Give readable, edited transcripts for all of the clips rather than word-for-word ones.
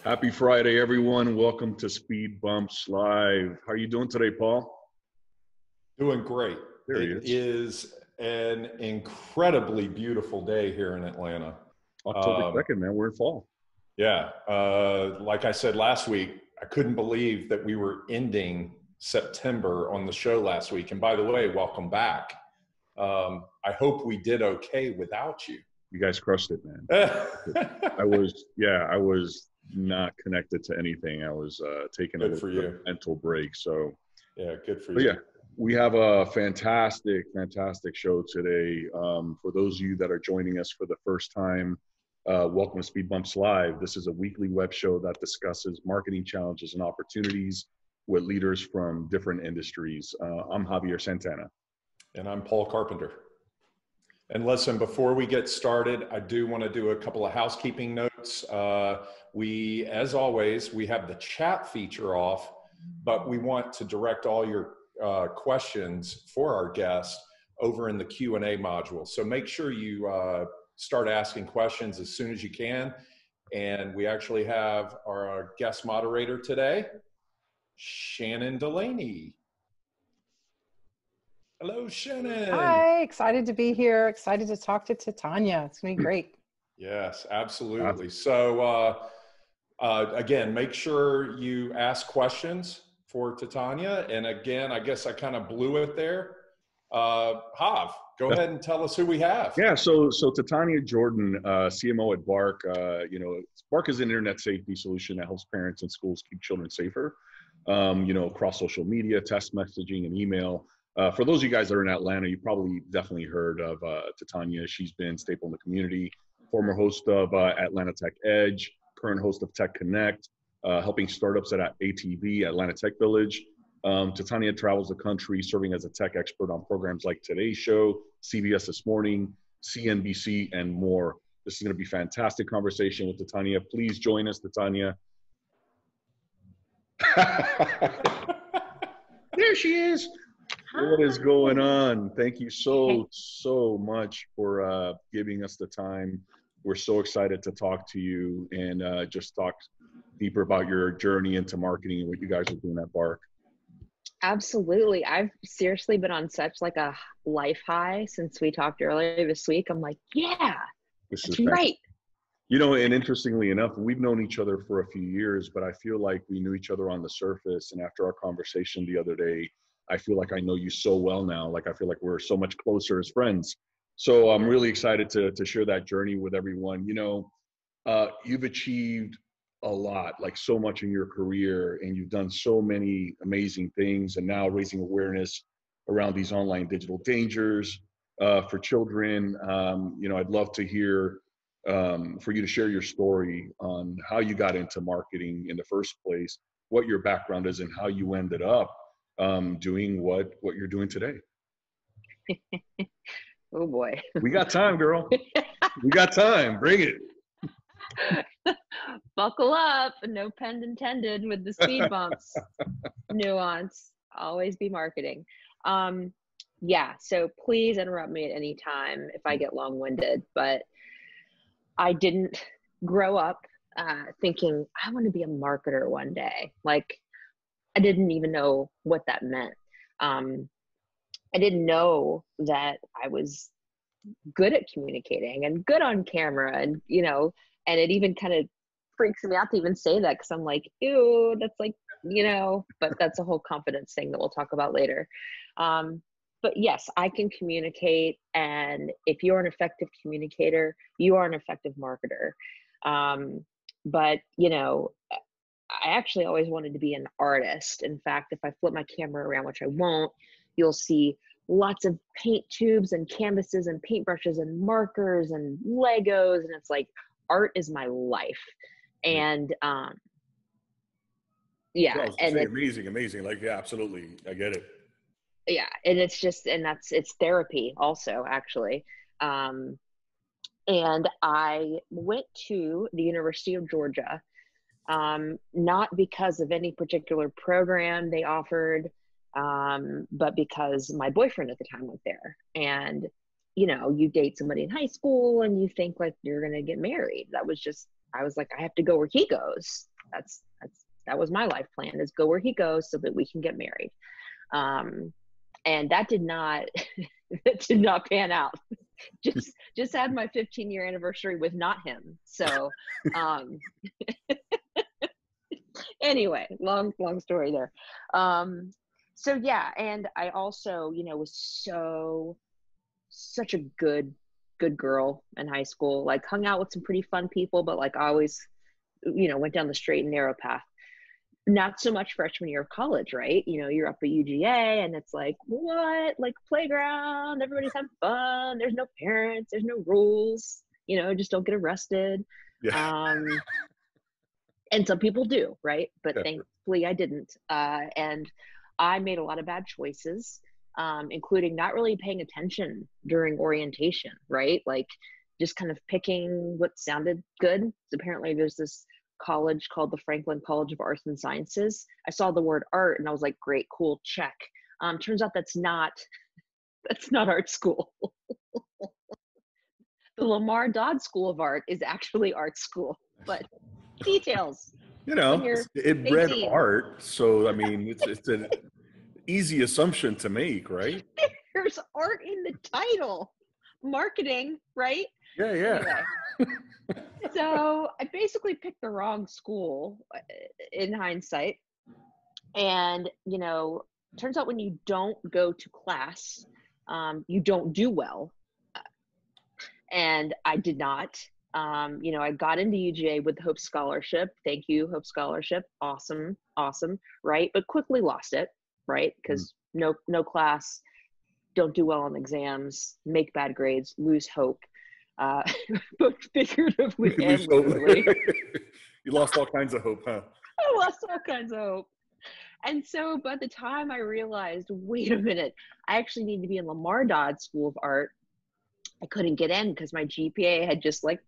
Happy Friday, everyone. Welcome to SpeedBumps Live. How are you doing today, Paul? Doing great. There he It is an incredibly beautiful day here in Atlanta. October 2nd, man. We're in fall. Yeah. Like I said last week, I couldn't believe that we were ending September on the show last week. And by the way, welcome back. I hope we did okay without you. You guys crushed it, man. I was not connected to anything. I was taking a mental break. So yeah, good for you. Yeah, we have a fantastic show today. For those of you that are joining us for the first time, welcome to SpeedBumps Live. This is a weekly web show that discusses marketing challenges and opportunities with leaders from different industries. I'm Javier Santana. And I'm Paul Carpenter. And listen, before we get started, I do want to do a couple of housekeeping notes. As always, we have the chat feature off, but we want to direct all your questions for our guests over in the Q&A module. So make sure you start asking questions as soon as you can. And we actually have our guest moderator today, Shannon Delaney. Hello, Shannon. Hi, excited to be here. Excited to talk to Titania. It's going to be great. Yes, absolutely. So again, make sure you ask questions for Titania. And again, I guess I kind of blew it there. Hav, go ahead and tell us who we have. Yeah, so Titania Jordan, CMO at Bark. Bark is an internet safety solution that helps parents and schools keep children safer, across social media, text messaging, and email. For those of you guys that are in Atlanta, you probably definitely heard of Titania. She's been staple in the community, former host of Atlanta Tech Edge, current host of Tech Connect, helping startups at ATV, Atlanta Tech Village. Titania travels the country serving as a tech expert on programs like Today's Show, CBS This Morning, CNBC, and more. This is going to be a fantastic conversation with Titania. Please join us, Titania. There she is. What is going on? Thank you so much for giving us the time. We're so excited to talk to you and just talk deeper about your journey into marketing and what you guys are doing at Bark. Absolutely. I've seriously been on such like a life high since we talked earlier this week. I'm like, yeah, that's right. And interestingly enough, we've known each other for a few years, but I feel like we knew each other on the surface. And after our conversation the other day, I feel like I know you so well now. Like, I feel like we're so much closer as friends. So I'm really excited to share that journey with everyone. You've achieved a lot, like so much in your career, and you've done so many amazing things, and now raising awareness around these online digital dangers for children. I'd love to hear for you to share your story on how you got into marketing in the first place, what your background is, and how you ended up doing what you're doing today. Oh boy. We got time, girl. We got time. Bring it. Buckle up. No pun intended with the speed bumps. Nuance. Always be marketing. So please interrupt me at any time if I get long-winded, but I didn't grow up thinking I want to be a marketer one day. Like, I didn't even know what that meant. I didn't know that I was good at communicating and good on camera, and and it even kind of freaks me out to even say that, because I'm like, ew, that's like, but that's a whole confidence thing that we'll talk about later. But yes, I can communicate, and if you're an effective communicator, you are an effective marketer. But I actually always wanted to be an artist. In fact, if I flip my camera around, which I won't, you'll see lots of paint tubes and canvases and paintbrushes and markers and Legos. And it's like, art is my life. And amazing. Like, yeah, absolutely. I get it. Yeah. And it's just, it's therapy also, actually. And I went to the University of Georgia, not because of any particular program they offered, but because my boyfriend at the time went there. And, you date somebody in high school and you think like you're going to get married. I was like, I have to go where he goes. that was my life plan, is go where he goes so that we can get married. And that did not, that did not pan out. Just had my 15-year anniversary with not him. So, anyway, long story there. So yeah, and I also, was such a good girl in high school, like hung out with some pretty fun people, but like I always, went down the straight and narrow path. Not so much freshman year of college, right? You're up at UGA and it's like, what? Like playground, everybody's having fun. There's no parents, there's no rules, just don't get arrested. Yeah. And some people do, right? But Yeah. Thankfully I didn't. And I made a lot of bad choices, including not really paying attention during orientation, right? Like just kind of picking what sounded good. So apparently there's this college called the Franklin College of Arts and Sciences. I saw the word art and I was like, great, cool, check. Turns out that's not art school. The Lamar Dodd School of Art is actually art school, but details. It read art, so I mean, it's an easy assumption to make, right? There's art in the title. Marketing, right? Yeah. Anyway. So I basically picked the wrong school in hindsight. And, turns out when you don't go to class, you don't do well. And I did not. I got into UGA with the Hope Scholarship. Thank you, Hope Scholarship. Awesome, right? But quickly lost it, right? Because no class, don't do well on exams, make bad grades, lose hope. Both figuratively and literally. You lost all kinds of hope, huh? I lost all kinds of hope. And so by the time I realized, wait a minute, I actually need to be in Lamar Dodd School of Art, I couldn't get in because my GPA had just like,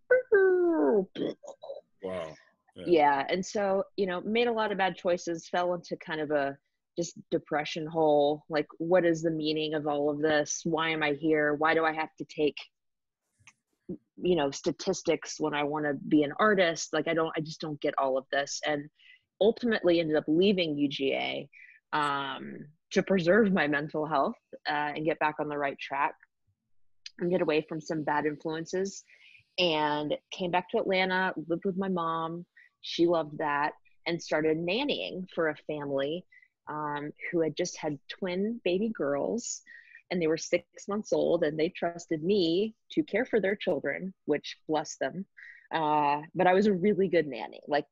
wow. Yeah. And so, made a lot of bad choices, fell into kind of a just depression hole. Like, what is the meaning of all of this? Why am I here? Why do I have to take statistics when I want to be an artist? Like, I just don't get all of this. And ultimately ended up leaving UGA to preserve my mental health and get back on the right track and get away from some bad influences, and came back to Atlanta, lived with my mom. She loved that, and started nannying for a family who had just had twin baby girls, and they were 6 months old, and they trusted me to care for their children, which bless them. But I was a really good nanny, like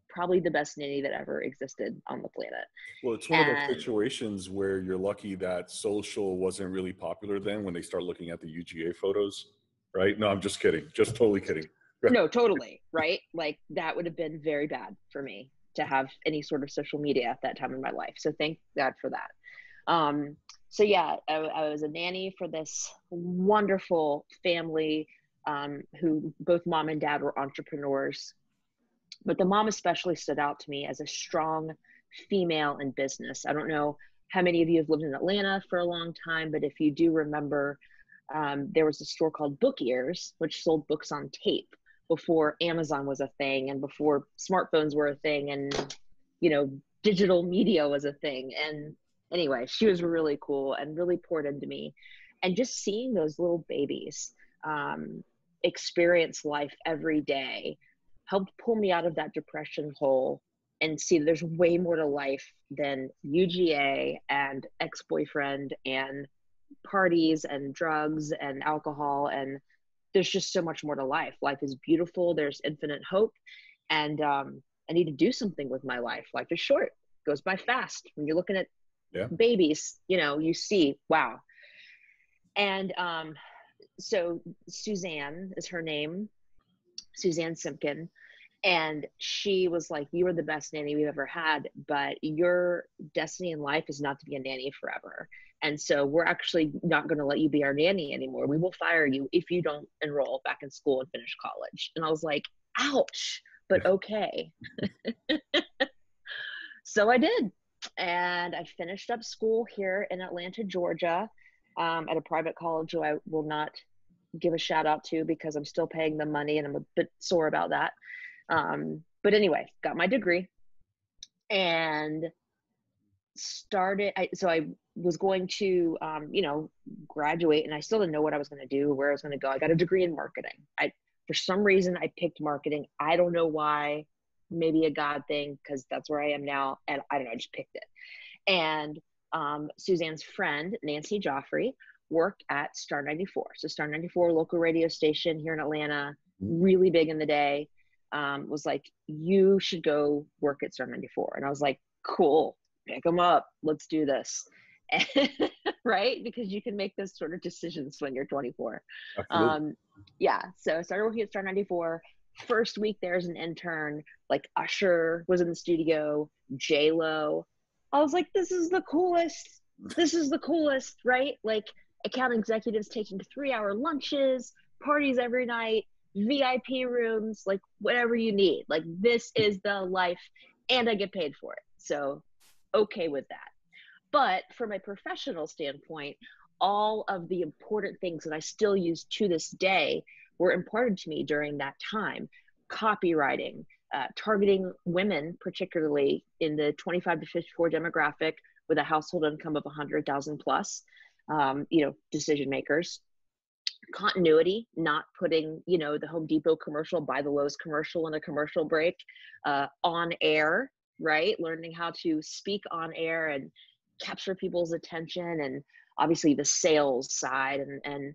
probably the best nanny that ever existed on the planet. Well, it's one of those situations where you're lucky that social wasn't really popular then when they start looking at the UGA photos, right? No, I'm just kidding. Just totally kidding. No, totally, right? Like that would have been very bad for me to have any sort of social media at that time in my life. So thank God for that. So yeah, I was a nanny for this wonderful family who both mom and dad were entrepreneurs. But the mom especially stood out to me as a strong female in business. I don't know how many of you have lived in Atlanta for a long time, but if you do remember, there was a store called Book Ears, which sold books on tape before Amazon was a thing and before smartphones were a thing and, digital media was a thing. And anyway, she was really cool and really poured into me. And just seeing those little babies experience life every day helped pull me out of that depression hole and see there's way more to life than UGA and ex-boyfriend and parties and drugs and alcohol. And there's just so much more to life. Life is beautiful. There's infinite hope. And I need to do something with my life. Life is short, goes by fast. When you're looking at babies, you see, wow. And so Suzanne is her name, Suzanne Simpkin. And she was like, you are the best nanny we've ever had, but your destiny in life is not to be a nanny forever. And so we're actually not going to let you be our nanny anymore. We will fire you if you don't enroll back in school and finish college. And I was like, ouch, but okay. So I did. And I finished up school here in Atlanta, Georgia, at a private college who I will not give a shout out to because I'm still paying them money and I'm a bit sore about that. But anyway, got my degree and so I was going to, graduate, and I still didn't know what I was going to do, where I was going to go. I got a degree in marketing. For some reason, I picked marketing. I don't know why, maybe a God thing, because that's where I am now. And I don't know, I just picked it. And Suzanne's friend, Nancy Joffrey, worked at Star 94. So Star 94, local radio station here in Atlanta, really big in the day, was like, you should go work at Star 94. And I was like, cool. Pick them up. Let's do this. Right? Because you can make those sort of decisions when you're 24. Yeah. So I started working at Star 94. First week there as an intern, like Usher was in the studio, J-Lo. I was like, this is the coolest. This is the coolest, right? Like account executives taking 3-hour lunches, parties every night, VIP rooms, like whatever you need. Like this is the life, and I get paid for it. So okay with that. But from a professional standpoint, all of the important things that I still use to this day were imparted to me during that time. Copywriting, targeting women, particularly in the 25 to 54 demographic with a household income of 100,000 plus, decision makers. Continuity, not putting, the Home Depot commercial, buy the Lowe's commercial in a commercial break, on air, right? Learning how to speak on air and capture people's attention, and obviously the sales side. And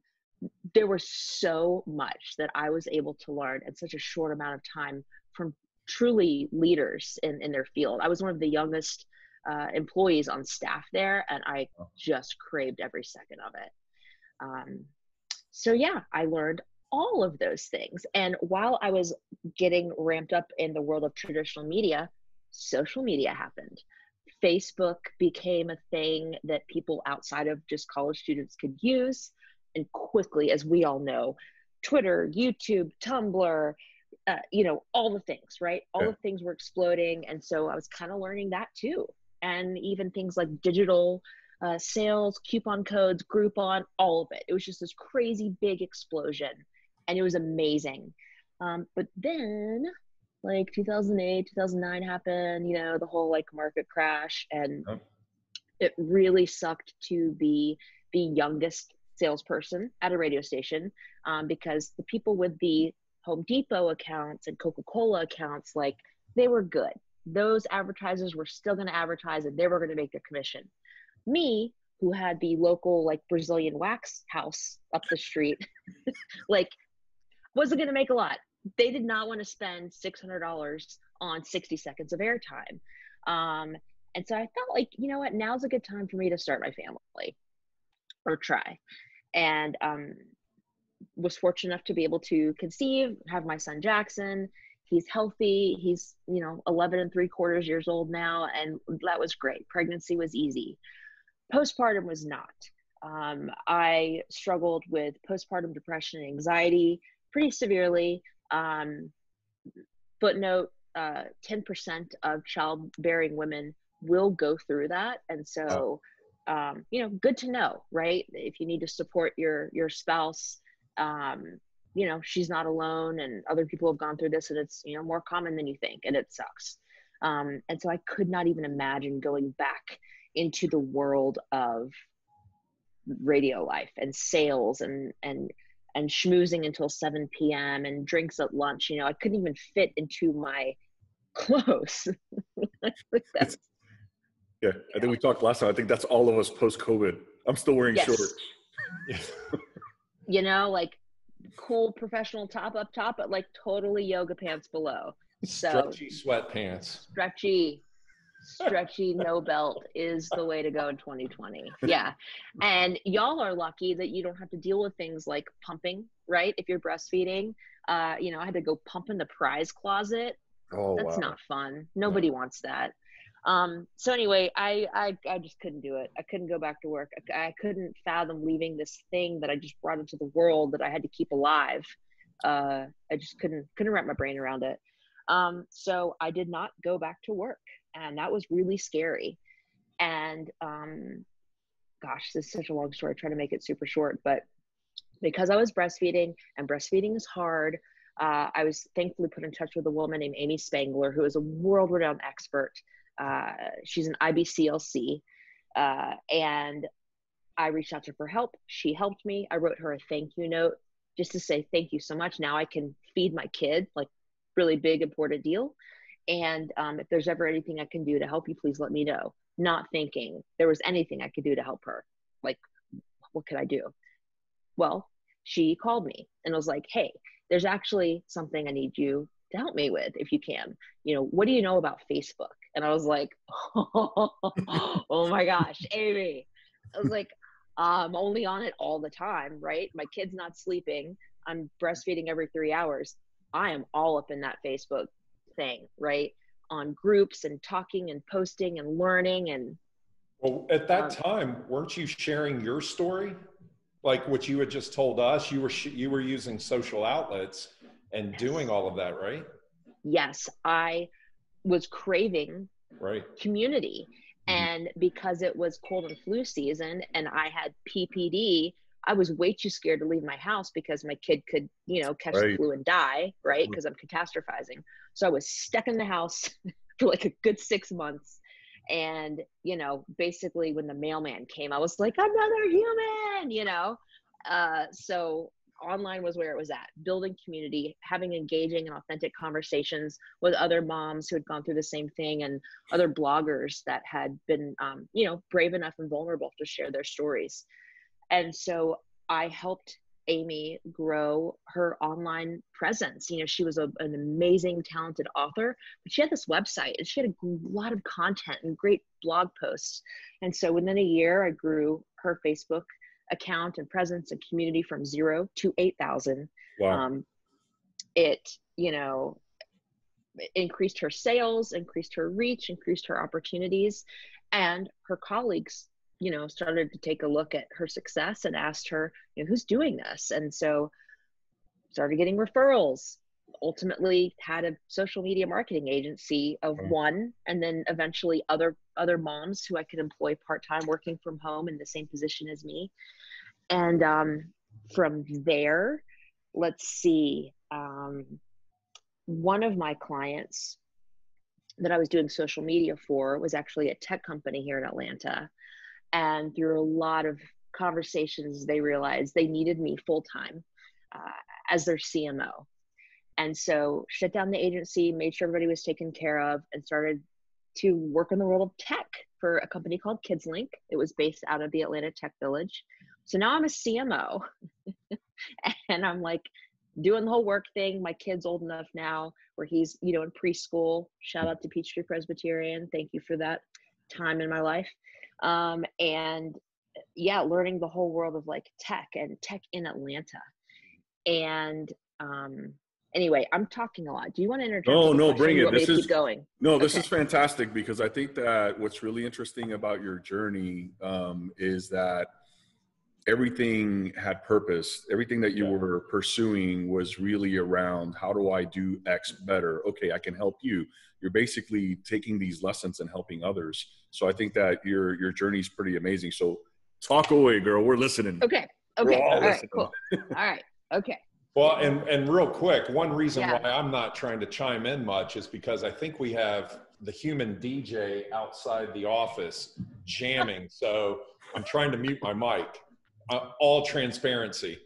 there was so much that I was able to learn in such a short amount of time from truly leaders in their field. I was one of the youngest employees on staff there, and I just craved every second of it. So yeah, I learned all of those things. And while I was getting ramped up in the world of traditional media, social media happened. Facebook became a thing that people outside of just college students could use. And quickly, as we all know, Twitter, YouTube, Tumblr, all the things, right? All the things were exploding. And so I was kind of learning that too. And even things like digital sales, coupon codes, Groupon, all of it. It was just this crazy big explosion. And it was amazing. But then like 2008, 2009 happened, the whole like market crash. And it really sucked to be the youngest salesperson at a radio station, because the people with the Home Depot accounts and Coca-Cola accounts, like they were good. Those advertisers were still going to advertise and they were going to make their commission. Me, who had the local like Brazilian wax house up the street, like wasn't going to make a lot. They did not want to spend $600 on 60 seconds of airtime. And so I felt like, you know what, now's a good time for me to start my family or try. And was fortunate enough to be able to conceive, have my son Jackson. He's healthy. He's, 11 3/4 years old now. And that was great. Pregnancy was easy. Postpartum was not. I struggled with postpartum depression and anxiety pretty severely. Footnote, 10% of childbearing women will go through that. And so, good to know, right? If you need to support your spouse, she's not alone, and other people have gone through this, and it's, more common than you think, and it sucks. And so I could not even imagine going back into the world of radio life and sales and schmoozing until 7 p.m. and drinks at lunch. I couldn't even fit into my clothes. Yeah, I think we talked last time. I think that's all of us post-COVID. I'm still wearing shorts. Like cool professional top up top, but like totally yoga pants below. Stretchy sweatpants. Stretchy no belt is the way to go in 2020. Yeah. And y'all are lucky that you don't have to deal with things like pumping, right? If you're breastfeeding, I had to go pump in the prize closet. Oh, that's wow. not fun. Nobody wants that. So anyway, I just couldn't do it. I couldn't go back to work. I couldn't fathom leaving this thing that I just brought into the world that I had to keep alive. I just couldn't wrap my brain around it. So I did not go back to work, and that was really scary. And, gosh, this is such a long story. I try to make it super short, but because I was breastfeeding, and breastfeeding is hard, I was thankfully put in touch with a woman named Amy Spangler, who is a world-renowned expert. She's an IBCLC, and I reached out to her for help. She helped me. I wrote her a thank you note just to say thank you so much. Now I can feed my kid, like really big, important deal. And if there's ever anything I can do to help you, please let me know. Not thinking there was anything I could do to help her. Like, what could I do? Well, she called me and was like, hey, there's actually something I need you to help me with if you can. You know, what do you know about Facebook? And I was like, oh my gosh, Amy. I was like, I'm only on it all the time, right? My kid's not sleeping. I'm breastfeeding every 3 hours. I am all up in that Facebook thing, right? On groups and talking and posting and learning. And well, at that time, weren't you sharing your story? Like what you had just told us, you were using social outlets and doing all of that, right? Yes, I was craving community. And because it was cold and flu season and I had PPD, I was way too scared to leave my house because my kid could, you know, catch the flu and die, right? Because I'm catastrophizing. So I was stuck in the house for like a good 6 months. And, you know, basically when the mailman came, I was like, another human, you know? So online was where it was at, building community, having engaging and authentic conversations with other moms who had gone through the same thing and other bloggers that had been, you know, brave enough and vulnerable to share their stories. And so I helped Amy grow her online presence. You know, she was an amazing, talented author, but she had this website and she had a lot of content and great blog posts. And so within a year, I grew her Facebook account and presence and community from 0 to 8,000. Wow. It, you know, increased her sales, increased her reach, increased her opportunities, and her colleagues, you know, started to take a look at her success and asked her, you know, who's doing this? And so started getting referrals, ultimately had a social media marketing agency of one, and then eventually other moms who I could employ part-time working from home in the same position as me. And from there, let's see, one of my clients that I was doing social media for was actually a tech company here in Atlanta. And through a lot of conversations, they realized they needed me full-time as their CMO. And so shut down the agency, made sure everybody was taken care of, and started to work in the world of tech for a company called KidsLink. It was based out of the Atlanta Tech Village. So now I'm a CMO and I'm like doing the whole work thing. My kid's old enough now where he's, you know, in preschool. Shout out to Peachtree Presbyterian. Thank you for that time in my life. And yeah, learning the whole world of like tech and tech in Atlanta. And anyway, I'm talking a lot. Do you want to interject? No, bring it. This is keep going. No, this is fantastic, because I think that what's really interesting about your journey is that everything had purpose. Everything that you were pursuing was really around, how do I do X better? Okay, I can help you. You're basically taking these lessons and helping others. So I think that your journey is pretty amazing. So talk away, girl. We're listening. Okay. All right, cool. All right. Okay. Well, and real quick, one reason why I'm not trying to chime in much is because I think we have the human DJ outside the office jamming. So I'm trying to mute my mic. All transparency.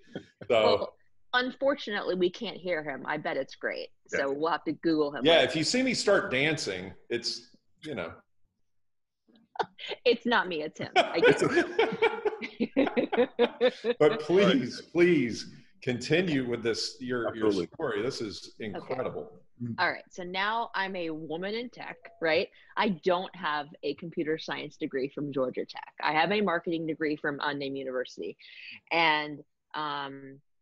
So, well, unfortunately, we can't hear him. I bet it's great. So we'll have to Google him. Yeah, if you see me start dancing, it's, you know. It's not me, it's him. But please continue with this, your story. This is incredible. Okay. All right. So now I'm a woman in tech, right? I don't have a computer science degree from Georgia Tech. I have a marketing degree from unnamed university. And,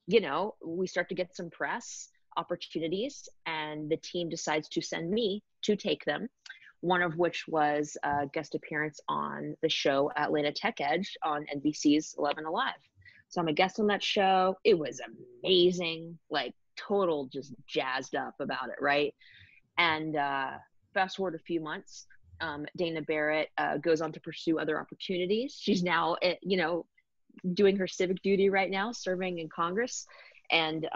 you know, we start to get some press opportunities and the team decides to send me to take them. One of which was a guest appearance on the show Atlanta Tech Edge on NBC's 11 Alive. So I'm a guest on that show. It was amazing, like total just jazzed up about it, right? And fast forward a few months, Dana Barrett goes on to pursue other opportunities. She's now, you know, doing her civic duty right now, serving in Congress. And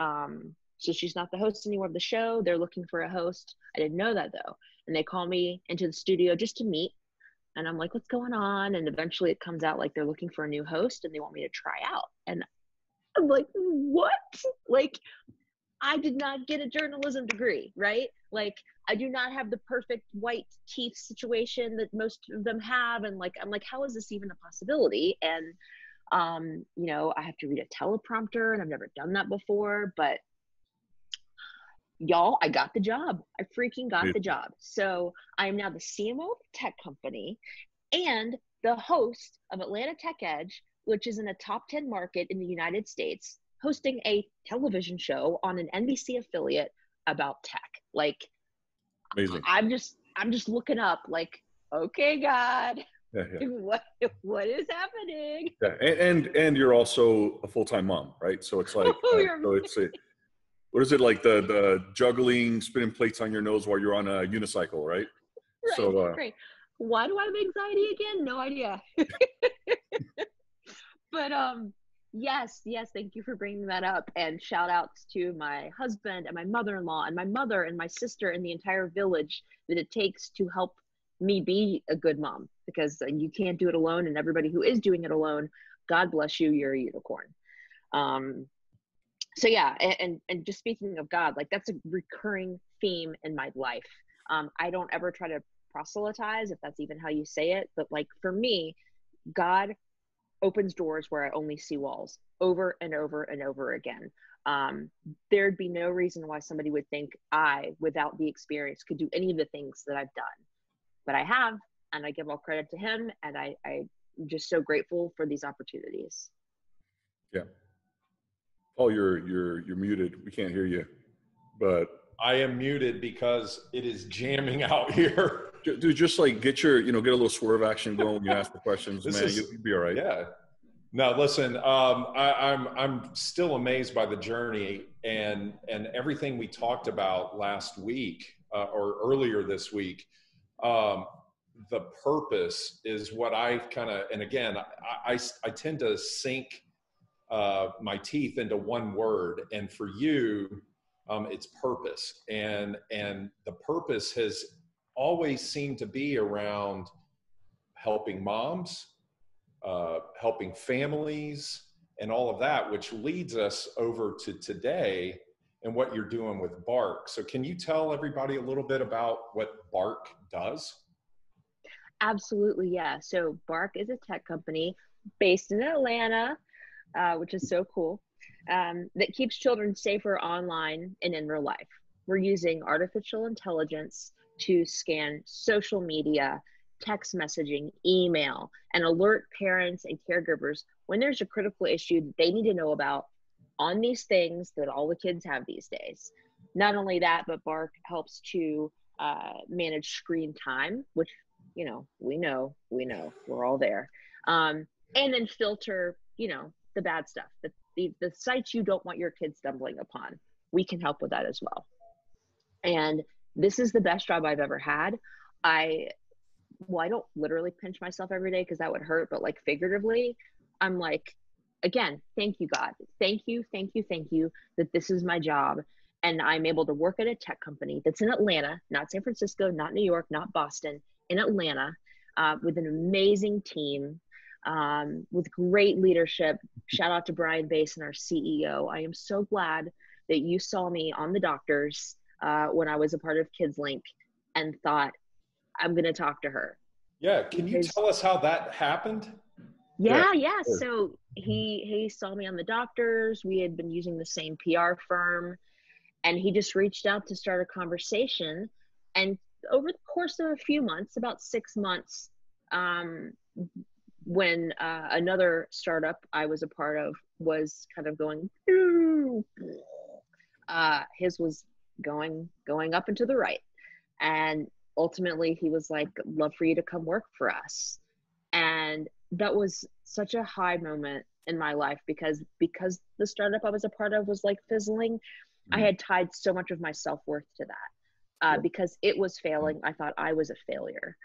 So she's not the host anymore of the show. They're looking for a host. I didn't know that though. And they call me into the studio just to meet. And I'm like, what's going on? And eventually it comes out like they're looking for a new host and they want me to try out. And I'm like, what? Like, I did not get a journalism degree, right? Like, I do not have the perfect white teeth situation that most of them have. And like, I'm like, how is this even a possibility? And, you know, I have to read a teleprompter and I've never done that before, but y'all, I got the job. I freaking got the job. So I am now the CMO of a tech company and the host of Atlanta Tech Edge, which is in a top 10 market in the United States, hosting a television show on an NBC affiliate about tech. Like, Amazing. I'm just looking up like, okay, God, Yeah. what is happening? Yeah. And you're also a full-time mom, right? So it's like, so it's what is it, like the juggling, spinning plates on your nose while you're on a unicycle, right? Right, So, great. Why do I have anxiety again? No idea. But yes, thank you for bringing that up. And shout outs to my husband and my mother-in-law and my mother and my sister and the entire village that it takes to help me be a good mom, because you can't do it alone. And everybody who is doing it alone, God bless you, you're a unicorn. So yeah, and just speaking of God, like that's a recurring theme in my life. I don't ever try to proselytize, if that's even how you say it, but like for me, God opens doors where I only see walls over and over and over again. There'd be no reason why somebody would think I, without the experience, could do any of the things that I've done, but I have, and I give all credit to him. And I'm just so grateful for these opportunities. yeah. Oh, you're muted. We can't hear you, but I am muted because it is jamming out here. dude, just like get a little swerve action going when you ask the questions, man. You'll be all right. Yeah. No, listen, I'm still amazed by the journey and everything we talked about last week or earlier this week. The purpose is what I kind of, and again, I tend to sink my teeth into one word, and for you, it's purpose, and the purpose has always seemed to be around helping moms, helping families, and all of that, which leads us over to today and what you're doing with Bark. So can you tell everybody a little bit about what Bark does? Absolutely, yeah. So Bark is a tech company based in Atlanta, which is so cool, that keeps children safer online and in real life. We're using artificial intelligence to scan social media, text messaging, email, and alert parents and caregivers when there's a critical issue that they need to know about on these things that all the kids have these days. Not only that, but Bark helps to manage screen time, which, you know, we know, we're all there. And then filter, the bad stuff, the sites you don't want your kids stumbling upon. We can help with that as well. And this is the best job I've ever had. I don't literally pinch myself every day because that would hurt, but like figuratively, I'm like, again, thank you, God. Thank you that this is my job. And I'm able to work at a tech company that's in Atlanta, not San Francisco, not New York, not Boston, in Atlanta, with an amazing team, with great leadership. Shout out to Brian Basin, our CEO. I am so glad that you saw me on the doctors when I was a part of KidsLink and thought, I'm going to talk to her. Yeah. Can you tell us how that happened? Yeah. So he saw me on the doctors. We had been using the same PR firm, and he just reached out to start a conversation. And over the course of a few months, about 6 months, when another startup I was a part of was kind of going through, his was going up and to the right. And ultimately he was like, love for you to come work for us. And that was such a high moment in my life because the startup I was a part of was like fizzling. Mm-hmm. I had tied so much of my self-worth to that because it was failing. I thought I was a failure.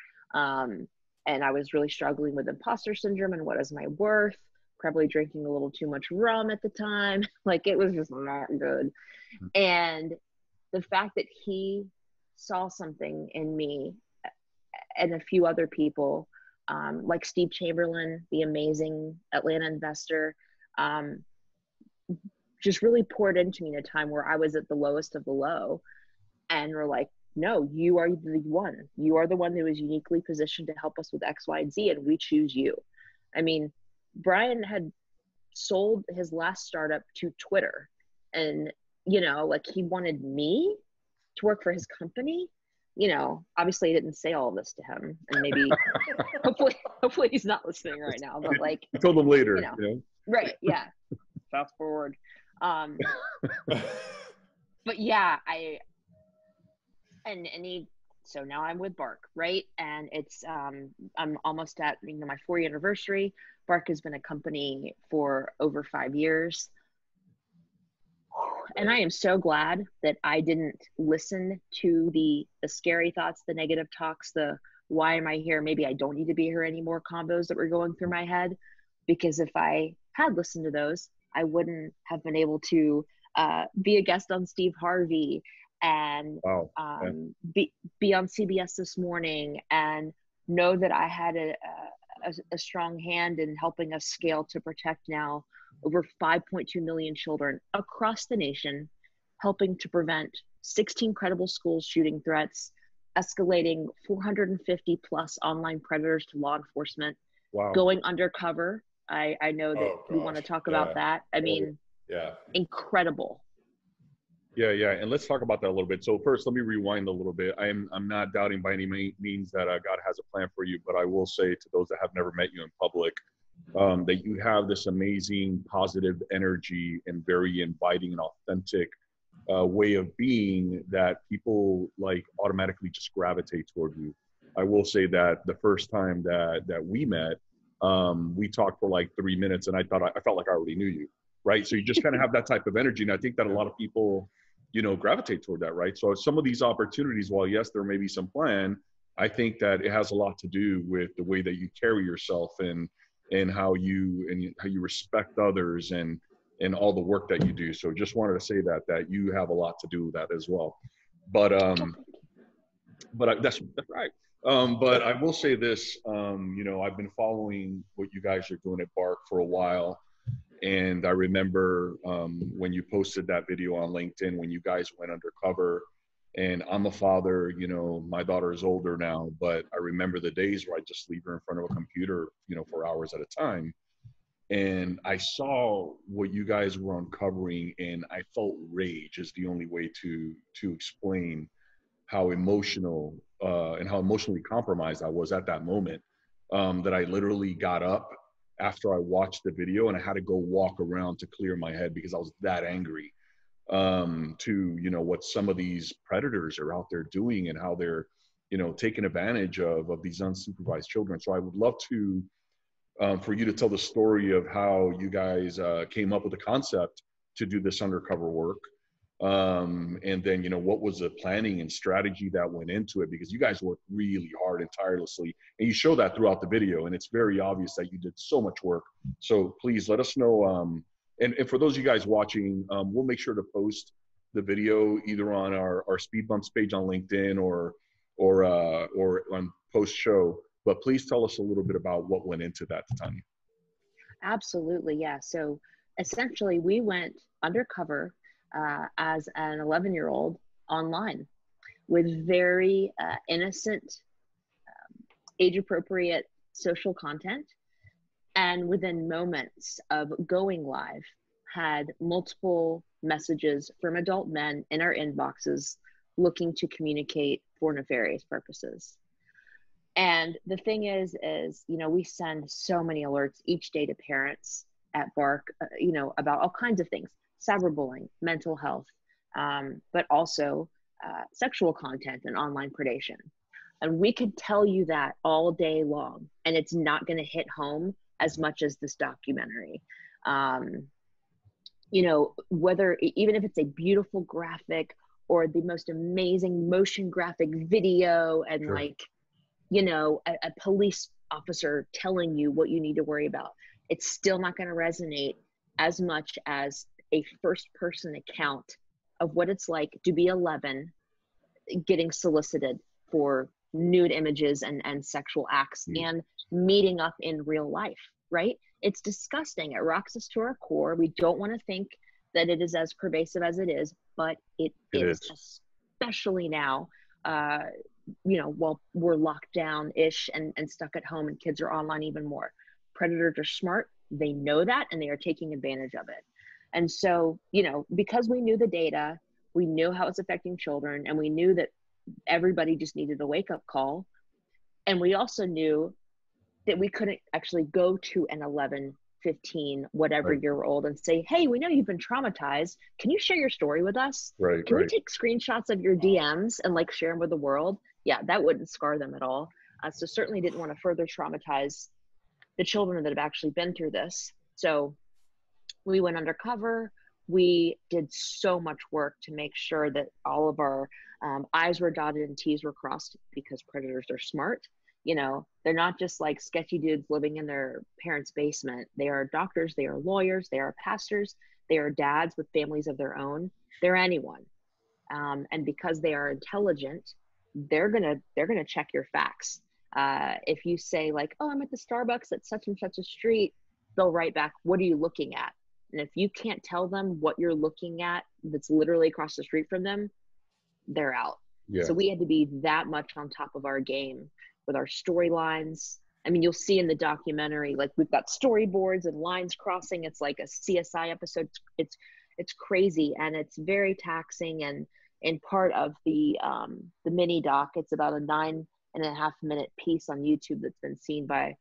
And I was really struggling with imposter syndrome and what is my worth, probably drinking a little too much rum at the time. Like, it was just not good. And the fact that he saw something in me and a few other people, like Steve Chamberlain, the amazing Atlanta investor, just really poured into me in a time where I was at the lowest of the low, and were like, no, you are the one. You are the one that was uniquely positioned to help us with X, Y, and Z, and we choose you. I mean, Brian had sold his last startup to Twitter, and, you know, like, he wanted me to work for his company. You know, obviously I didn't say all of this to him, and maybe hopefully he's not listening right now, but like, I told him later, you know, right. Yeah. Fast forward. But yeah, so now I'm with Bark, right? And it's, I'm almost at, you know, my 4-year anniversary. Bark has been a company for over 5 years. And I am so glad that I didn't listen to the scary thoughts, the negative talks, the why am I here? Maybe I don't need to be here anymore combos that were going through my head. Because if I had listened to those, I wouldn't have been able to be a guest on Steve Harvey and be on CBS This Morning, and know that I had a strong hand in helping us scale to protect now over 5.2 million children across the nation, helping to prevent 16 credible school shooting threats, escalating 450 plus online predators to law enforcement, going undercover. I know that we want to talk about that. I mean, incredible. Yeah. And let's talk about that a little bit. So first, let me rewind a little bit. I'm not doubting by any means that God has a plan for you, but I will say to those that have never met you in public, that you have this amazing positive energy and very inviting and authentic way of being that people like automatically just gravitate toward you. I will say that the first time that we met, we talked for like 3 minutes, and I felt like I already knew you, right? So you just kind of have that type of energy, and I think that a lot of people, you know, gravitate toward that, right? So some of these opportunities, while yes, there may be some plan, I think that it has a lot to do with the way that you carry yourself and how you respect others and all the work that you do. So just wanted to say that you have a lot to do with that as well. But that's right. But I will say this, you know, I've been following what you guys are doing at Bark for a while. And I remember when you posted that video on LinkedIn, when you guys went undercover. And I'm a father, you know, my daughter is older now, but I remember the days where I just leave her in front of a computer, you know, for hours at a time. And I saw what you guys were uncovering, and I felt rage is the only way to explain how emotional and how emotionally compromised I was at that moment, that I literally got up after I watched the video and I had to go walk around to clear my head because I was that angry to, you know, what some of these predators are out there doing and how they're, you know, taking advantage of these unsupervised children. So I would love to, for you to tell the story of how you guys came up with the concept to do this undercover work. And then, you know, what was the planning and strategy that went into it? Because you guys worked really hard and tirelessly, and you show that throughout the video, and it's very obvious that you did so much work. So please let us know. And for those of you guys watching, we'll make sure to post the video either on our SpeedBumps page on LinkedIn or on post show. But please tell us a little bit about what went into that, Titania. Absolutely, yeah. So essentially, we went undercover as an 11-year-old online with very innocent, age-appropriate social content. And within moments of going live, had multiple messages from adult men in our inboxes looking to communicate for nefarious purposes. And the thing is, you know, we send so many alerts each day to parents at Bark, you know, about all kinds of things, cyberbullying, mental health, but also sexual content and online predation. And we could tell you that all day long, and it's not going to hit home as much as this documentary. You know, even if it's a beautiful graphic or the most amazing motion graphic video and like, you know, a police officer telling you what you need to worry about. it's still not going to resonate as much as a first person account of what it's like to be 11 getting solicited for nude images and sexual acts and meeting up in real life, right? It's disgusting. It rocks us to our core. We don't want to think that it is as pervasive as it is, but it is, especially now, you know, while we're locked down-ish and stuck at home and kids are online even more. Predators are smart. They know that, and they are taking advantage of it. And so, you know, because we knew the data, we knew how it's affecting children, and we knew that everybody just needed a wake-up call. And we also knew that we couldn't actually go to an 11, 15, whatever year old and say, hey, we know you've been traumatized. Can you share your story with us? Can we take screenshots of your DMs and like share them with the world? Yeah, that wouldn't scar them at all. So certainly didn't want to further traumatize the children that have actually been through this. So we went undercover. We did so much work to make sure that all of our I's were dotted and T's were crossed, because predators are smart. You know, they're not just like sketchy dudes living in their parents' basement. They are doctors, they are lawyers, they are pastors, they are dads with families of their own. They're anyone. And because they are intelligent, they're gonna check your facts. If you say like, oh, I'm at the Starbucks at such and such a street, they'll write back, what are you looking at? And if you can't tell them what you're looking at that's literally across the street from them, they're out. Yeah. So we had to be that much on top of our game with our storylines. I mean, you'll see in the documentary, like we've got storyboards and lines crossing. It's like a CSI episode. It's crazy, and it's very taxing. And in part of the mini doc, it's about a 9.5-minute piece on YouTube that's been seen by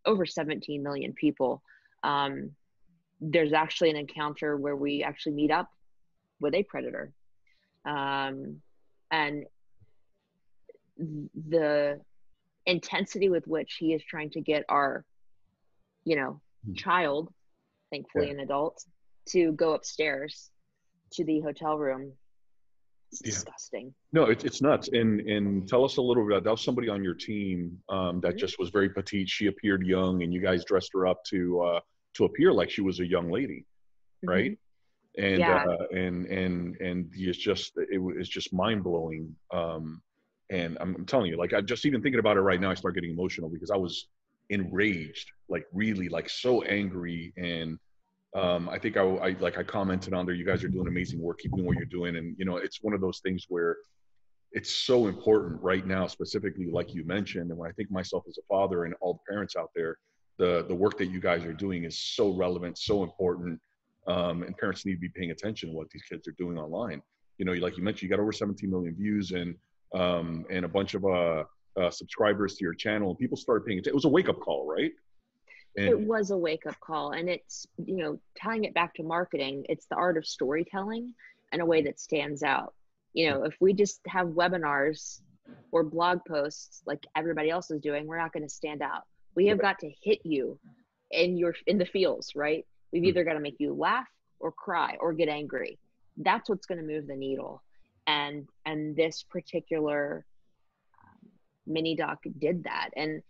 over 17 million people. There's actually an encounter where we actually meet up with a predator. And the intensity with which he is trying to get our, you know, child, thankfully an adult, to go upstairs to the hotel room. It's disgusting. No, it's nuts. And tell us a little bit about, that was somebody on your team that just was very petite. She appeared young, and you guys dressed her up to appear like she was a young lady, right? And it's just mind blowing. And I'm telling you, like, I just even thinking about it right now, I start getting emotional because I was enraged, like really, like so angry. And I think I commented on there, you guys are doing amazing work, keep doing what you're doing. And, you know, it's one of those things where it's so important right now, specifically, like you mentioned. And when I think myself as a father and all the parents out there, the work that you guys are doing is so relevant, so important. And parents need to be paying attention to what these kids are doing online. You know, like you mentioned, you got over 17 million views and a bunch of subscribers to your channel, and people started paying attention. It was a wake-up call, right? And it was a wake-up call, and it's, you know, tying it back to marketing, it's the art of storytelling in a way that stands out. You know, if we just have webinars or blog posts like everybody else is doing, we're not going to stand out. We have got to hit you in the feels, right? We've either got to make you laugh or cry or get angry. That's what's going to move the needle. And this particular mini doc did that. And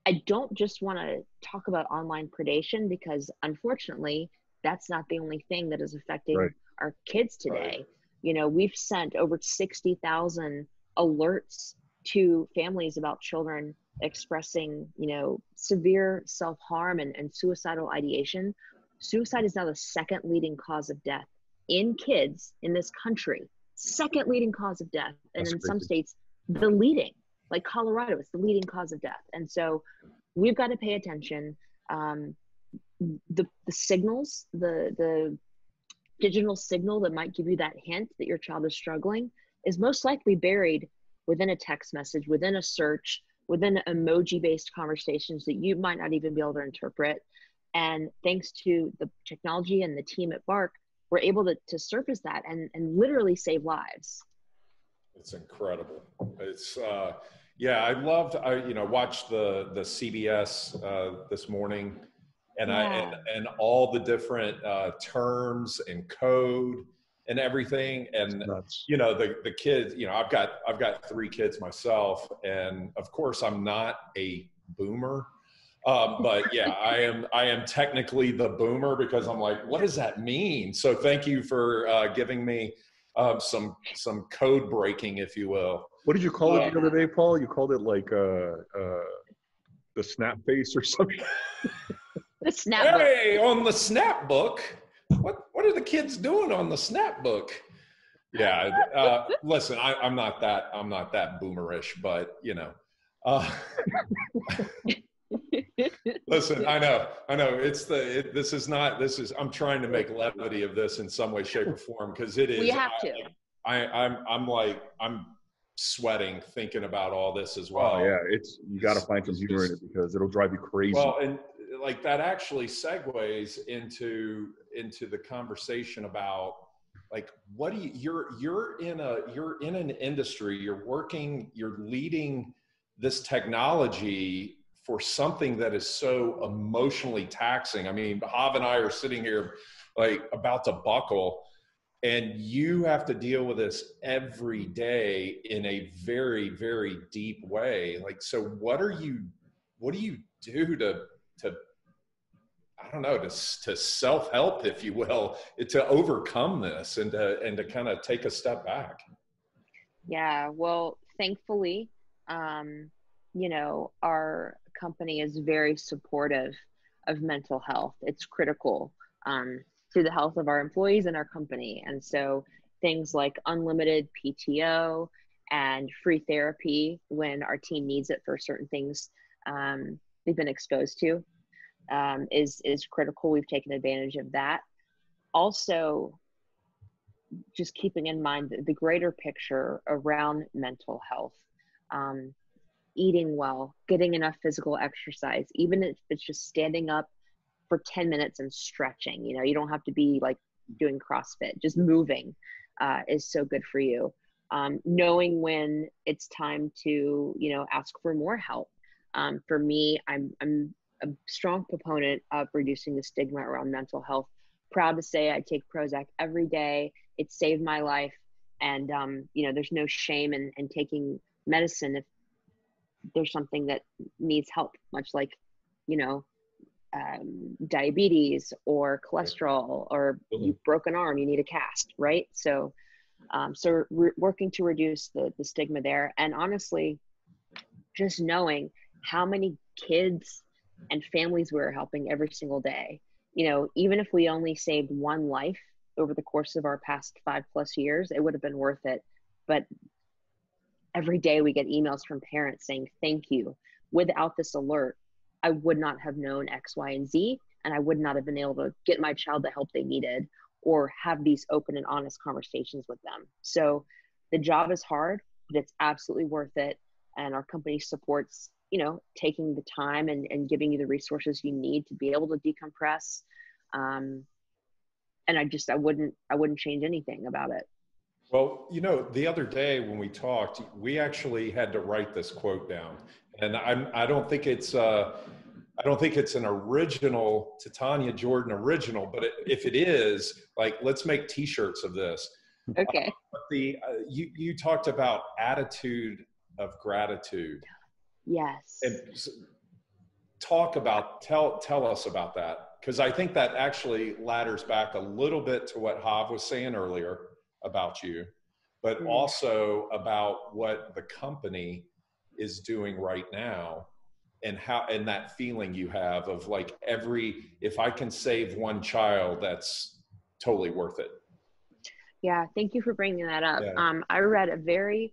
I don't just want to talk about online predation, because unfortunately, that's not the only thing that is affecting our kids today. You know, we've sent over 60,000 alerts to families about children expressing, you know, severe self-harm and suicidal ideation. Suicide is now the second leading cause of death in kids in this country. Second leading cause of death. And in some states, the leading, like Colorado, it's the leading cause of death. And so we've got to pay attention. The signals, the digital signal that might give you that hint that your child is struggling is most likely buried within a text message, within a search, within emoji-based conversations that you might not even be able to interpret. And thanks to the technology and the team at Bark, we're able to surface that and literally save lives. It's incredible. It's I watched the CBS this morning, and and all the different terms and code and everything. And you know, the kids, you know, I've got 3 kids myself, and of course I'm not a boomer, But yeah, I am technically the boomer because I'm like, what does that mean? So thank you for giving me some code breaking, if you will. What did you call it the other day, Paul? You called it like the snap face or something. The snap book. Hey, on the snap book. What are the kids doing on the snap book? Yeah, listen, I'm not that boomerish, but you know. Listen, I know. I'm trying to make levity of this in some way, shape, or form because it is. We have to. I'm sweating thinking about all this as well. Oh yeah, you got to find some humor in it because it'll drive you crazy. Well, and like that actually segues into the conversation about like what do you're in an industry, you're leading this technology for something that is so emotionally taxing. I mean, Hav and I are sitting here like about to buckle, and you have to deal with this every day in a very, very deep way. Like, so what do you do to I don't know, to self-help, if you will, to overcome this and to kind of take a step back? Yeah, well, thankfully, you know, our company is very supportive of mental health. It's critical to the health of our employees and our company. And so things like unlimited PTO and free therapy when our team needs it for certain things they've been exposed to is critical. We've taken advantage of that. Also, just keeping in mind the greater picture around mental health, eating well, getting enough physical exercise, even if it's just standing up for 10 minutes and stretching. You know, you don't have to be like doing CrossFit, just moving is so good for you. Knowing when it's time to, you know, ask for more help. For me, I'm a strong proponent of reducing the stigma around mental health. Proud to say I take Prozac every day. It saved my life. And, you know, there's no shame in taking medicine if there's something that needs help, much like, you know, diabetes or cholesterol, or you've broken arm, you need a cast, right? So, we're working to reduce the stigma there. And honestly, just knowing how many kids and families we're helping every single day. You know, even if we only saved one life over the course of our past 5+ years, it would have been worth it. But every day we get emails from parents saying, thank you. Without this alert, I would not have known X, Y, and Z, and I would not have been able to get my child the help they needed or have these open and honest conversations with them. So the job is hard, but it's absolutely worth it. And our company supports, you know, taking the time and giving you the resources you need to be able to decompress. And I wouldn't change anything about it. Well, you know, the other day when we talked, we actually had to write this quote down, and I don't think it's an original Titania Jordan original, but if it is, like, let's make T-shirts of this. Okay. You talked about attitude of gratitude. Yes. And tell us about that, because I think that actually ladders back a little bit to what Hav was saying earlier about you, but also about what the company is doing right now, and that feeling you have of like if I can save one child, that's totally worth it. Yeah. Thank you for bringing that up. Yeah. I read a very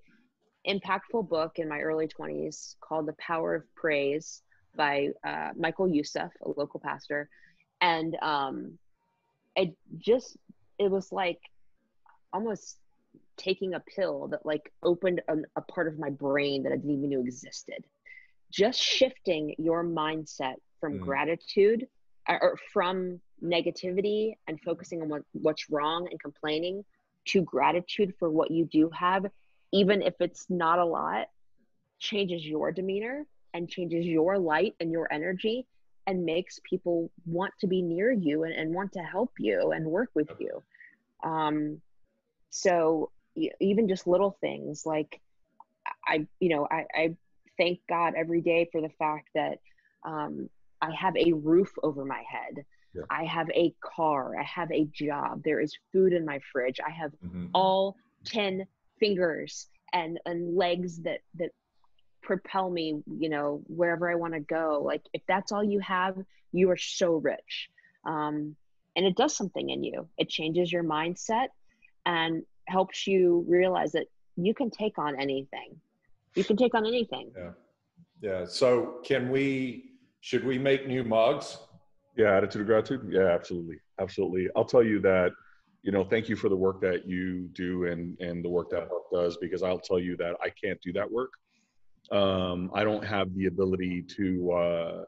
impactful book in my early 20s called The Power of Praise by Michael Youssef, a local pastor. And it was like almost taking a pill that like opened a part of my brain that I didn't even know existed. Just shifting your mindset from gratitude or from negativity and focusing on what's wrong and complaining to gratitude for what you do have, even if it's not a lot, changes your demeanor and changes your light and your energy and makes people want to be near you and want to help you and work with you. So even just little things like I thank God every day for the fact that I have a roof over my head. Yeah. I have a car. I have a job. There is food in my fridge. I have all 10 fingers and legs that propel me, you know, wherever I want to go. Like, if that's all you have, you are so rich. And it does something in you. It changes your mindset and helps you realize that you can take on anything. You can take on anything. Yeah. Yeah. So should we make new mugs? Yeah, attitude of gratitude. Yeah, absolutely. Absolutely. I'll tell you that, you know, thank you for the work that you do and the work that Bark does, because I'll tell you that I can't do that work. I don't have the ability to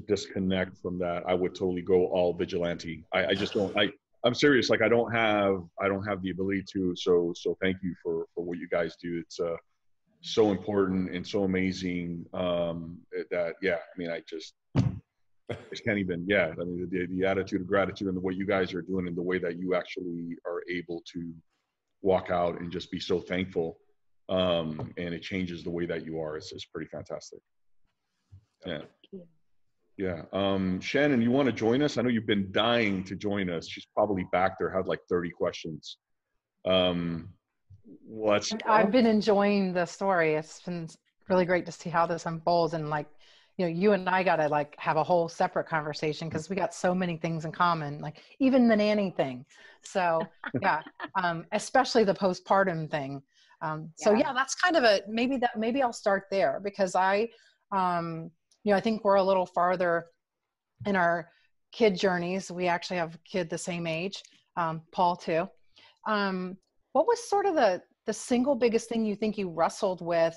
disconnect from that. I would totally go all vigilante. I just don't. I'm serious. Like, I don't have the ability to. So thank you for what you guys do. It's so important and so amazing. That, yeah. I mean, I just can't even. Yeah. I mean, the attitude of gratitude and what you guys are doing and the way that you actually are able to walk out and just be so thankful. And it changes the way that you are. It's pretty fantastic. Yeah. Yeah. Shannon, you want to join us? I know you've been dying to join us. She's probably back there, had like 30 questions. I've been enjoying the story. It's been really great to see how this unfolds. And like, you know, you and I got to like have a whole separate conversation because we got so many things in common, like even the nanny thing. So yeah, especially the postpartum thing. So yeah, that's kind of maybe I'll start there because I think we're a little farther in our kid journeys. We actually have a kid the same age, Paul too. What was sort of the single biggest thing you think you wrestled with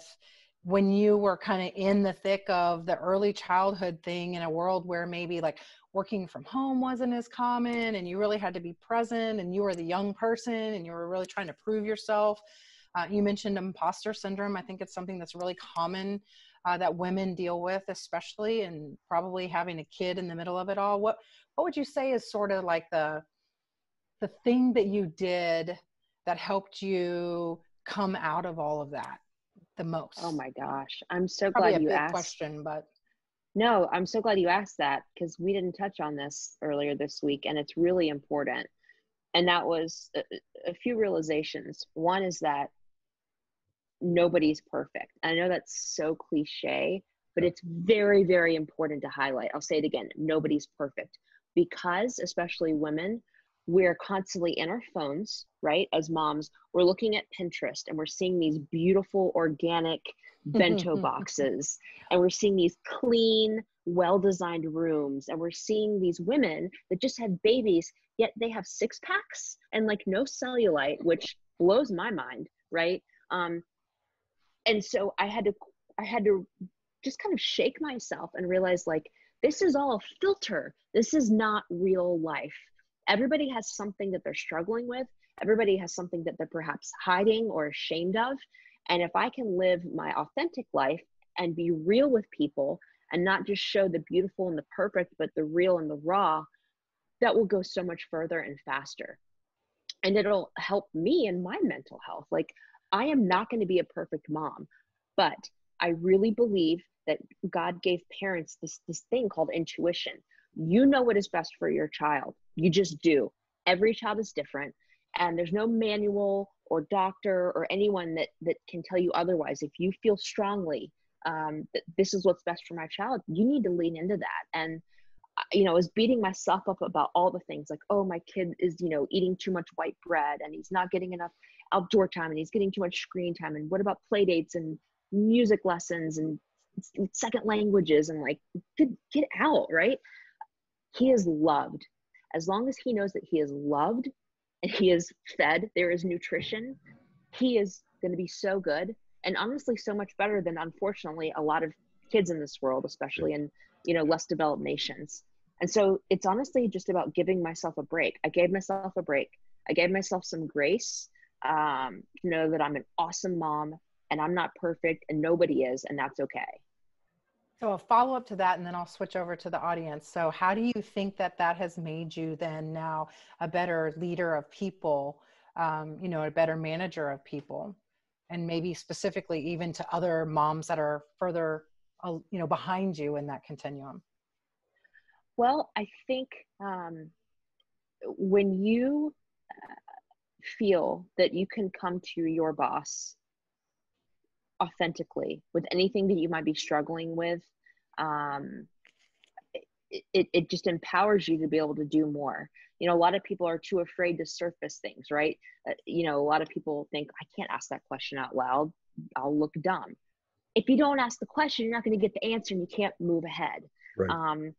when you were kind of in the thick of the early childhood thing in a world where maybe like working from home wasn't as common and you really had to be present and you were the young person and you were really trying to prove yourself? You mentioned imposter syndrome. I think it's something that's really common that women deal with, especially, and probably having a kid in the middle of it all. What would you say is sort of like the thing that you did that helped you come out of all of that the most? Oh my gosh. I'm so Probably glad you big asked. Question, but no, I'm so glad you asked that because we didn't touch on this earlier this week and it's really important. And that was a few realizations. One is that nobody's perfect. I know that's so cliche, but it's very, very important to highlight. I'll say it again. Nobody's perfect because, especially women, we're constantly in our phones, right? As moms, we're looking at Pinterest and we're seeing these beautiful organic bento boxes and we're seeing these clean, well-designed rooms and we're seeing these women that just had babies, yet they have six packs and like no cellulite, which blows my mind, right? And so I had to just kind of shake myself and realize like, this is all a filter. This is not real life. Everybody has something that they're struggling with. Everybody has something that they're perhaps hiding or ashamed of. And if I can live my authentic life and be real with people and not just show the beautiful and the perfect, but the real and the raw, that will go so much further and faster. And it'll help me in my mental health. Like, I am not going to be a perfect mom, but I really believe that God gave parents this thing called intuition. You know what is best for your child. You just do. Every child is different. And there's no manual or doctor or anyone that can tell you otherwise. If you feel strongly that this is what's best for my child, you need to lean into that. And I was beating myself up about all the things like, oh, my kid is, eating too much white bread and he's not getting enough outdoor time and he's getting too much screen time. And what about play dates and music lessons and second languages and like, get out, right? He is loved. As long as he knows that he is loved and he is fed, there is nutrition, he is going to be so good. And honestly, so much better than, unfortunately, a lot of kids in this world, especially in, less developed nations. And so it's honestly just about giving myself a break. I gave myself a break. I gave myself some grace to know that I'm an awesome mom and I'm not perfect and nobody is, and that's okay. So a follow-up to that, and then I'll switch over to the audience. So how do you think that has made you then now a better leader of people, a better manager of people, and maybe specifically even to other moms that are further behind you in that continuum? Well, I think when you feel that you can come to your boss authentically with anything that you might be struggling with, it just empowers you to be able to do more. A lot of people are too afraid to surface things, right? A lot of people think, I can't ask that question out loud, I'll look dumb. If you don't ask the question, you're not going to get the answer and you can't move ahead. Right.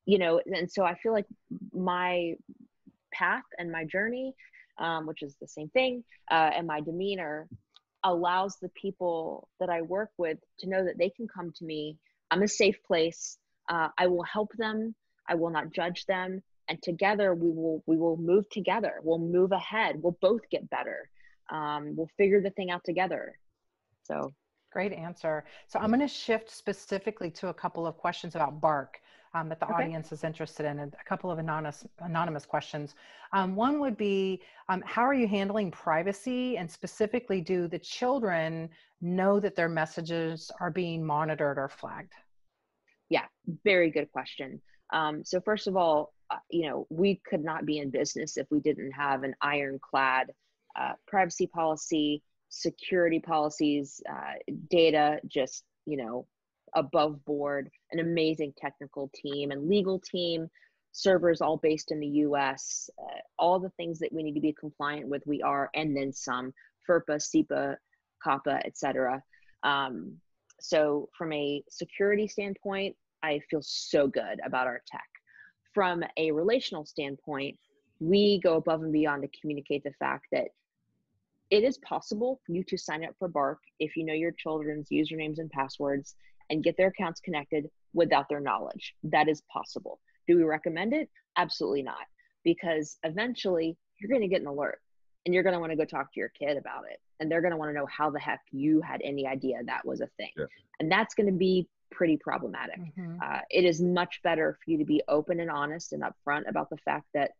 And so I feel like my path and my journey, which is the same thing, and my demeanor allows the people that I work with to know that they can come to me. I'm a safe place. I will help them. I will not judge them. And together we will move together. We'll move ahead. We'll both get better. We'll figure the thing out together. So. Great answer. So I'm going to shift specifically to a couple of questions about Bark that the audience is interested in, and a couple of anonymous questions. One would be, how are you handling privacy, and specifically, do the children know that their messages are being monitored or flagged? Yeah, very good question. So first of all, we could not be in business if we didn't have an ironclad privacy policy, security policies, data, just, above board, an amazing technical team and legal team, servers all based in the US, all the things that we need to be compliant with, we are, and then some, FERPA, SEPA, COPPA, et cetera. So from a security standpoint, I feel so good about our tech. From a relational standpoint, we go above and beyond to communicate the fact that it is possible for you to sign up for Bark if you know your children's usernames and passwords and get their accounts connected without their knowledge. That is possible. Do we recommend it? Absolutely not. Because eventually you're going to get an alert and you're going to want to go talk to your kid about it. And they're going to want to know how the heck you had any idea that was a thing. Yeah. And that's going to be pretty problematic. Mm-hmm. It is much better for you to be open and honest and upfront about the fact that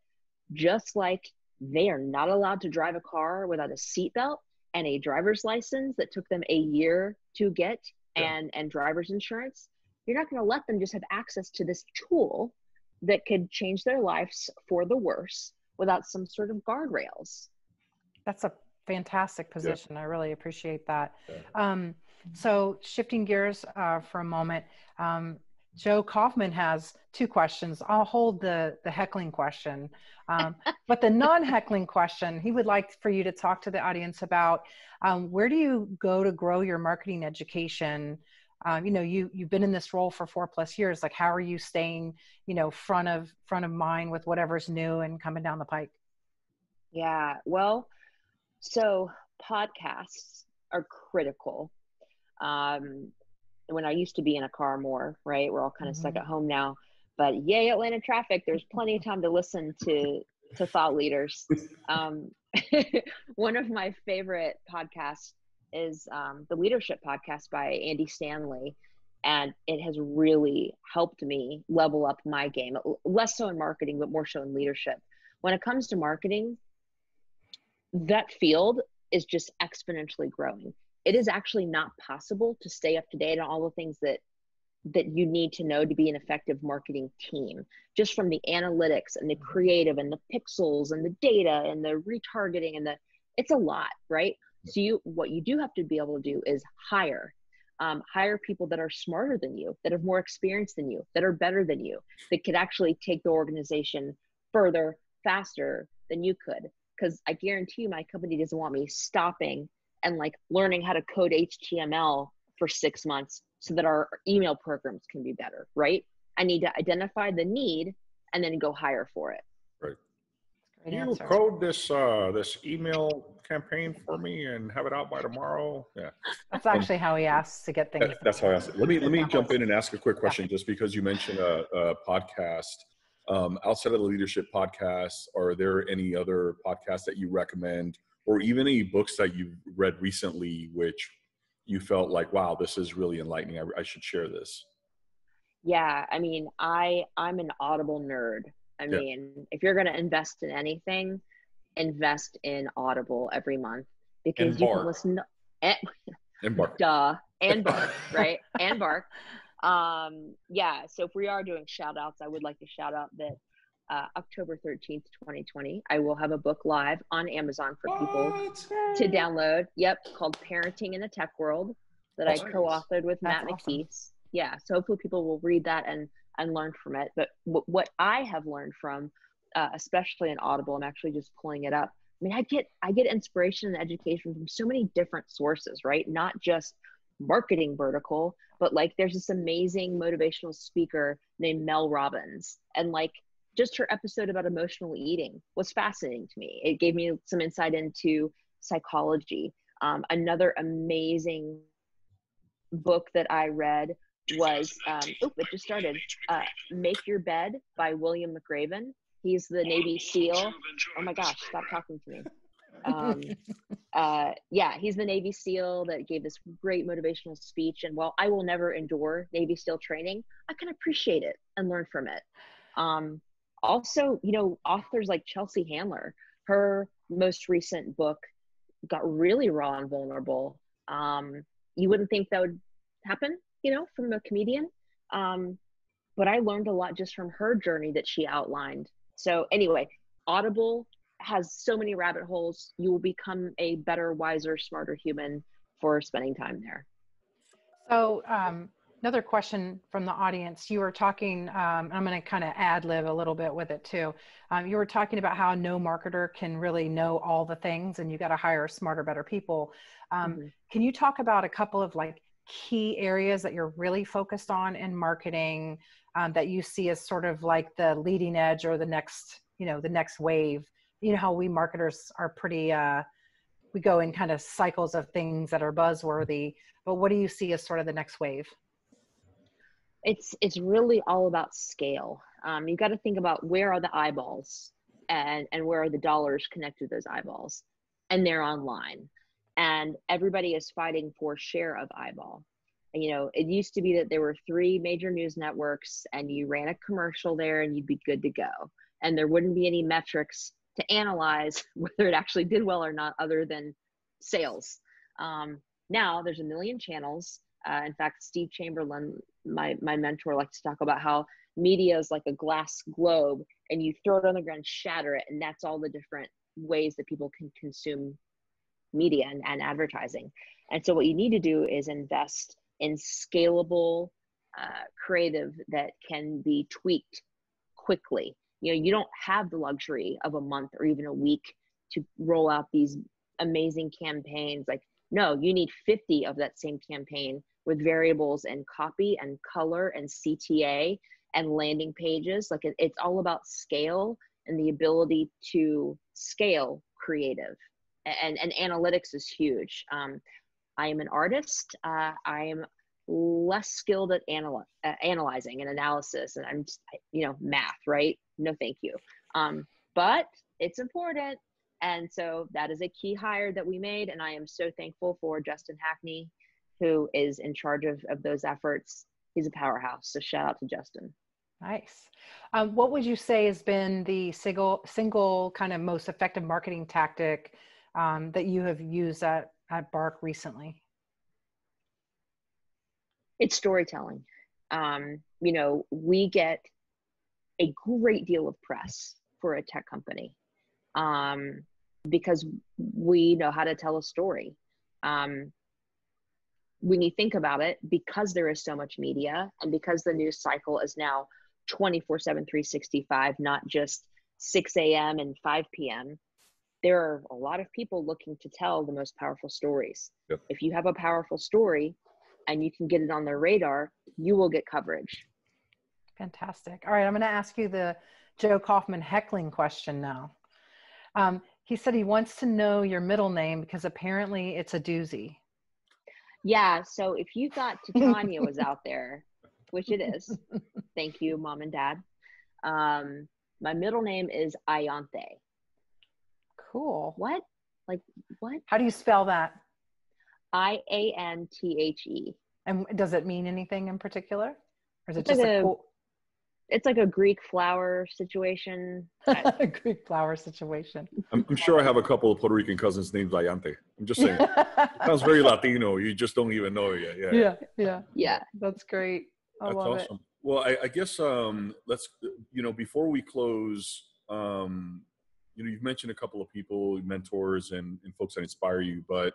just like they are not allowed to drive a car without a seatbelt and a driver's license that took them a year to get, and driver's insurance, you're not going to let them just have access to this tool that could change their lives for the worse without some sort of guardrails. That's a fantastic position. I really appreciate that. So shifting gears for a moment, Joe Kaufman has two questions. I'll hold the heckling question, but the non-heckling question, he would like for you to talk to the audience about where do you go to grow your marketing education? You've been in this role for 4+ years. Like, how are you staying, front of mind with whatever's new and coming down the pike? Yeah, well, so podcasts are critical. When I used to be in a car more, right? We're all kind of stuck at home now, but yay, Atlanta traffic, there's plenty of time to listen to thought leaders. One of my favorite podcasts is the Leadership Podcast by Andy Stanley. And it has really helped me level up my game, less so in marketing, but more so in leadership. When it comes to marketing, that field is just exponentially growing. It is actually not possible to stay up to date on all the things that you need to know to be an effective marketing team, just from the analytics and the creative and the pixels and the data and the retargeting and it's a lot, right? So what you do have to be able to do is hire people that are smarter than you, that have more experience than you, that are better than you, that could actually take the organization further, faster than you could. Because I guarantee you my company doesn't want me stopping and learning how to code HTML for 6 months so that our email programs can be better, right? I need to identify the need and then go hire for it. Right. Can you code this email campaign for me and have it out by tomorrow? Yeah. That's actually how he asks to get things. That's how I asked it. Let me jump in and ask a quick question, just because you mentioned a podcast. Outside of the leadership podcast, are there any other podcasts that you recommend, or even any books that you've read recently which you felt like, wow, this is really enlightening, I should share this? Yeah, I mean, I'm an Audible nerd. I mean, if you're going to invest in anything, invest in Audible every month, because you can listen to and Bark. Duh, and Bark, right? And Bark. Yeah, so if we are doing shout outs, I would like to shout out that October 13th, 2020, I will have a book live on Amazon for people to download. Yep, called Parenting in the Tech World, that I co-authored with Matt McKees. Yeah, so hopefully people will read that and learn from it. But what I have learned from, especially in Audible, I'm actually just pulling it up. I mean, I get inspiration and education from so many different sources, right? Not just marketing vertical, but like there's this amazing motivational speaker named Mel Robbins, and like just her episode about emotional eating was fascinating to me. It gave me some insight into psychology. Another amazing book that I read was, it just started, Make Your Bed by William McRaven. He's the Navy SEAL. Oh my gosh, stop talking to me. Yeah, he's the Navy SEAL that gave this great motivational speech. And while I will never endure Navy SEAL training, I can appreciate it and learn from it. Also, you know, authors like Chelsea Handler, her most recent book got really raw and vulnerable. You wouldn't think that would happen, you know, from a comedian. But I learned a lot just from her journey that she outlined. So anyway, Audible has so many rabbit holes. You will become a better, wiser, smarter human for spending time there. So another question from the audience. You were talking, I'm going to kind of ad-lib a little bit with it too. You were talking about how no marketer can really know all the things and you got to hire smarter, better people. Can you talk about a couple of like key areas that you're really focused on in marketing that you see as sort of like the leading edge or the next, you know, the next wave? You know how we marketers are pretty, we go in kind of cycles of things that are buzzworthy, but what do you see as sort of the next wave? It's really all about scale. You got to think about where are the eyeballs and where are the dollars connected to those eyeballs, and they're online, and everybody is fighting for share of eyeball. And, you know, it used to be that there were 3 major news networks and you ran a commercial there and you'd be good to go. And there wouldn't be any metrics to analyze whether it actually did well or not, other than sales. Now there's a million channels. In fact, Steve Chamberlain, my mentor, likes to talk about how media is like a glass globe and you throw it on the ground, shatter it. And that's all the different ways that people can consume media and advertising. And so what you need to do is invest in scalable creative that can be tweaked quickly. You know, you don't have the luxury of a month or even a week to roll out these amazing campaigns. Like, no, you need 50 of that same campaign with variables and copy and color and CTA and landing pages. Like it's all about scale and the ability to scale creative. And analytics is huge. I am an artist. I am less skilled at analyzing and analysis, and I'm just, you know, math, right? No, thank you. But it's important. And so that is a key hire that we made. And I am so thankful for Justin Hackney, who is in charge of those efforts. He's a powerhouse. So shout out to Justin. Nice. What would you say has been the single kind of most effective marketing tactic that you have used at Bark recently? It's storytelling. You know, we get a great deal of press for a tech company because we know how to tell a story. When you think about it, because there is so much media and because the news cycle is now 24/7, 365, not just 6 a.m. and 5 p.m., there are a lot of people looking to tell the most powerful stories. Yep. If you have a powerful story and you can get it on their radar, you will get coverage. Fantastic. All right, I'm going to ask you the Joe Kaufman heckling question now. He said he wants to know your middle name because apparently it's a doozy. Yeah, so if you thought Titania was out there, which it is, thank you, Mom and Dad. My middle name is Ayante. Cool. What? Like, what? How do you spell that? Ianthe. And does it mean anything in particular? Or is it It's just like a cool... It's like a Greek flower situation. A Greek flower situation. I'm sure I have a couple of Puerto Rican cousins named Ayante. I'm just saying. It sounds very Latino. You just don't even know it yet. Yeah. Yeah. That's great. I That's love awesome. it. Well, I guess let's, before we close, you've mentioned a couple of people, mentors and folks that inspire you, but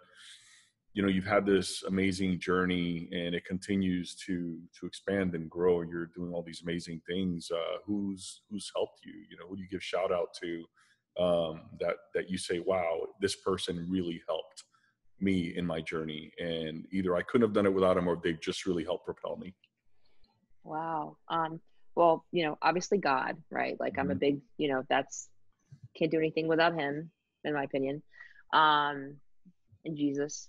you've had this amazing journey and it continues to expand and grow. You're doing all these amazing things. Who's helped you? Who do you give shout out to that you say, wow, this person really helped me in my journey, and either I couldn't have done it without them or they've just really helped propel me. Wow. Well, obviously God, right? Like I'm a big, can't do anything without him, in my opinion. And Jesus.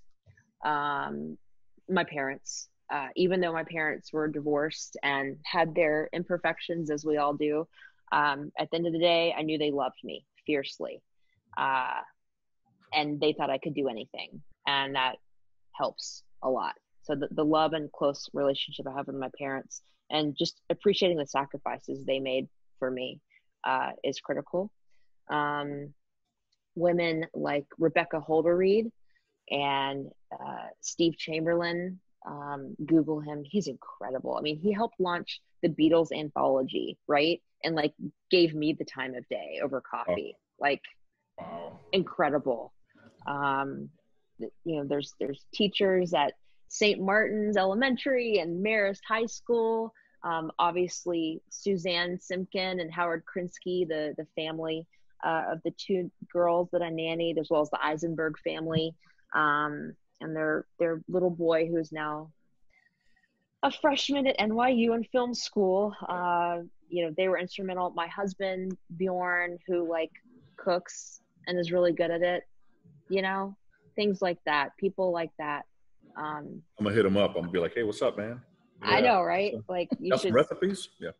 My parents, even though my parents were divorced and had their imperfections, as we all do, at the end of the day, I knew they loved me fiercely. And they thought I could do anything. And that helps a lot. So the love and close relationship I have with my parents and just appreciating the sacrifices they made for me is critical. Women like Rebecca Holder-Reed and Steve Chamberlain, Google him. He's incredible. I mean, he helped launch the Beatles anthology, right? And like gave me the time of day over coffee. Like, wow. Incredible. There's teachers at St. Martin's Elementary and Marist High School. Obviously, Suzanne Simkin and Howard Krinsky, the family of the two girls that I nannied, as well as the Eisenberg family. And their little boy, who is now a freshman at NYU in film school. They were instrumental. My husband, Bjorn, who like cooks and is really good at it, things like that, people like that. I'm gonna hit him up. I'm gonna be like, hey, what's up, man? Yeah. I know, right? Like you got should. Some recipes? Yeah.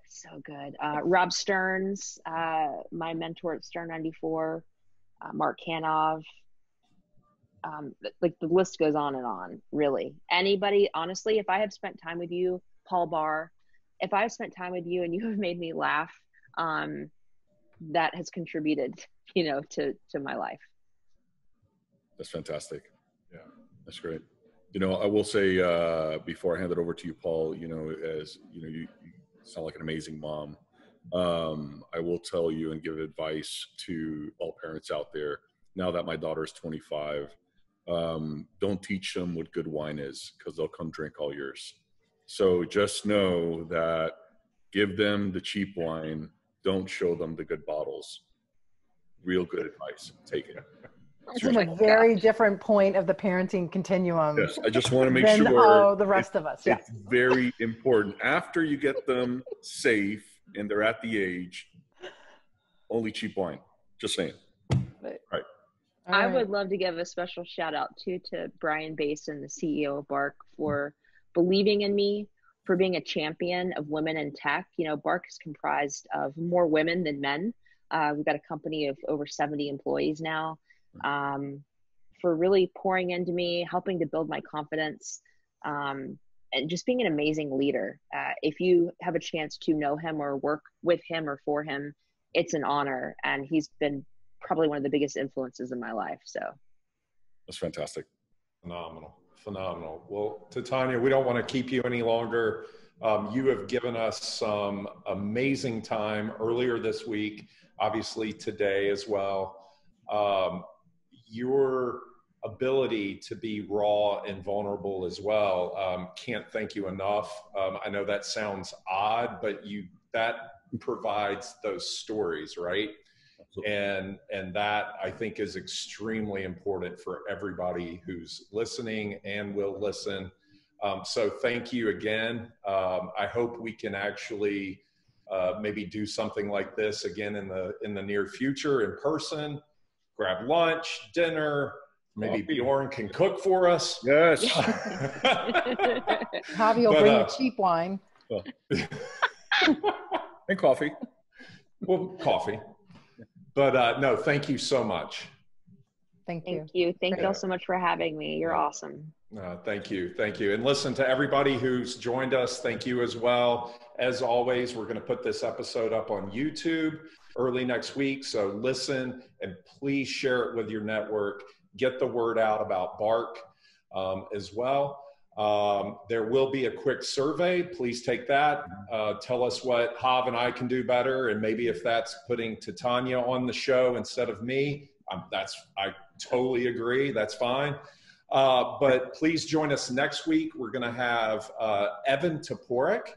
So good. Rob Stearns, my mentor at Stern 94, Mark Hanov. Like the list goes on and on, really. Anybody, honestly, if I have spent time with you, Paul Barr, if I've spent time with you and you have made me laugh, that has contributed, to my life. That's fantastic. Yeah, that's great. I will say before I hand it over to you, Paul, as you sound like an amazing mom. I will tell you and give advice to all parents out there. Now that my daughter is 25, don't teach them what good wine is, because they'll come drink all yours. So just know that give them the cheap wine. Don't show them the good bottles. Real good advice. Take it. It's from a very different point of the parenting continuum. Yes, I just want to make than, sure the rest of us. Yeah. It's very important. After you get them safe and they're at the age, only cheap wine. Just saying. Right. I would love to give a special shout out to Brian Basin, the CEO of Bark, for believing in me, for being a champion of women in tech. Bark is comprised of more women than men. We've got a company of over 70 employees now. For really pouring into me, helping to build my confidence, and just being an amazing leader. If you have a chance to know him or work with him or for him, it's an honor. And he's been probably one of the biggest influences in my life. So that's fantastic. Phenomenal. Well, Titania, we don't want to keep you any longer. You have given us some amazing time earlier this week, obviously today as well. Your ability to be raw and vulnerable as well. Can't thank you enough. I know that sounds odd, but that provides those stories, right? And that I think is extremely important for everybody who's listening and will listen. So thank you again. I hope we can actually maybe do something like this again in the near future in person. Grab lunch, dinner. Maybe Bjorn can cook for us. Yes. Javi will bring you cheap wine. And coffee. Well, coffee. But no, thank you so much. Thank you. Thank you all so much for having me. You're awesome. Thank you. And listen, to everybody who's joined us, thank you as well. As always, we're going to put this episode up on YouTube early next week. So listen and please share it with your network. Get the word out about Bark as well. There will be a quick survey. Please take that. Tell us what Hav and I can do better. And maybe if that's putting Titania on the show instead of me, I totally agree. That's fine. But please join us next week. We're going to have Evan Toporek.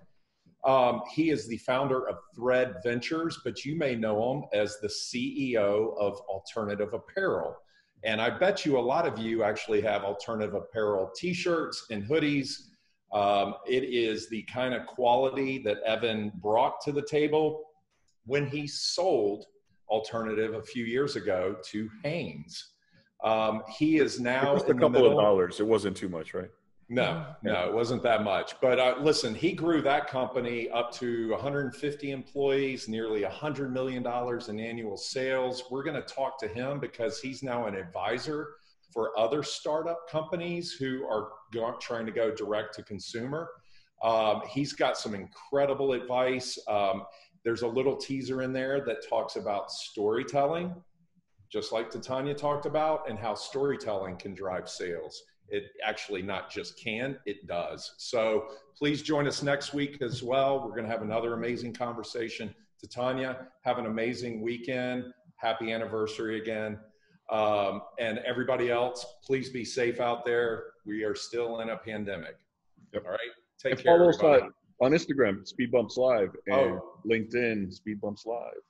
He is the founder of Thread Ventures, but you may know him as the CEO of Alternative Apparel. And I bet you a lot of you actually have Alternative Apparel t-shirts and hoodies. It is the kind of quality that Evan brought to the table when he sold Alternative a few years ago to Hanes. He is now just a couple of dollars. It wasn't too much, right? No, it wasn't that much. But listen, he grew that company up to 150 employees, nearly $100 million in annual sales. We're going to talk to him because he's now an advisor for other startup companies who are trying to go direct to consumer. He's got some incredible advice. There's a little teaser in there that talks about storytelling, just like Titania talked about, and how storytelling can drive sales. It actually not just can, it does. So please join us next week as well. We're going to have another amazing conversation. Titania, have an amazing weekend. Happy anniversary again. And everybody else, please be safe out there. We are still in a pandemic. Yep. All right. Take and care. Follow us on Instagram, SpeedBumps Live, and LinkedIn, SpeedBumps Live.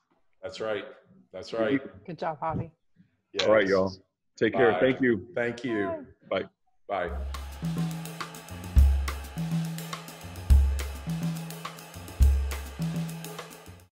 That's right. That's right. Good job, Javi. Yes. All right, y'all. Take care. Bye. Thank you. Thank you. Bye. Bye.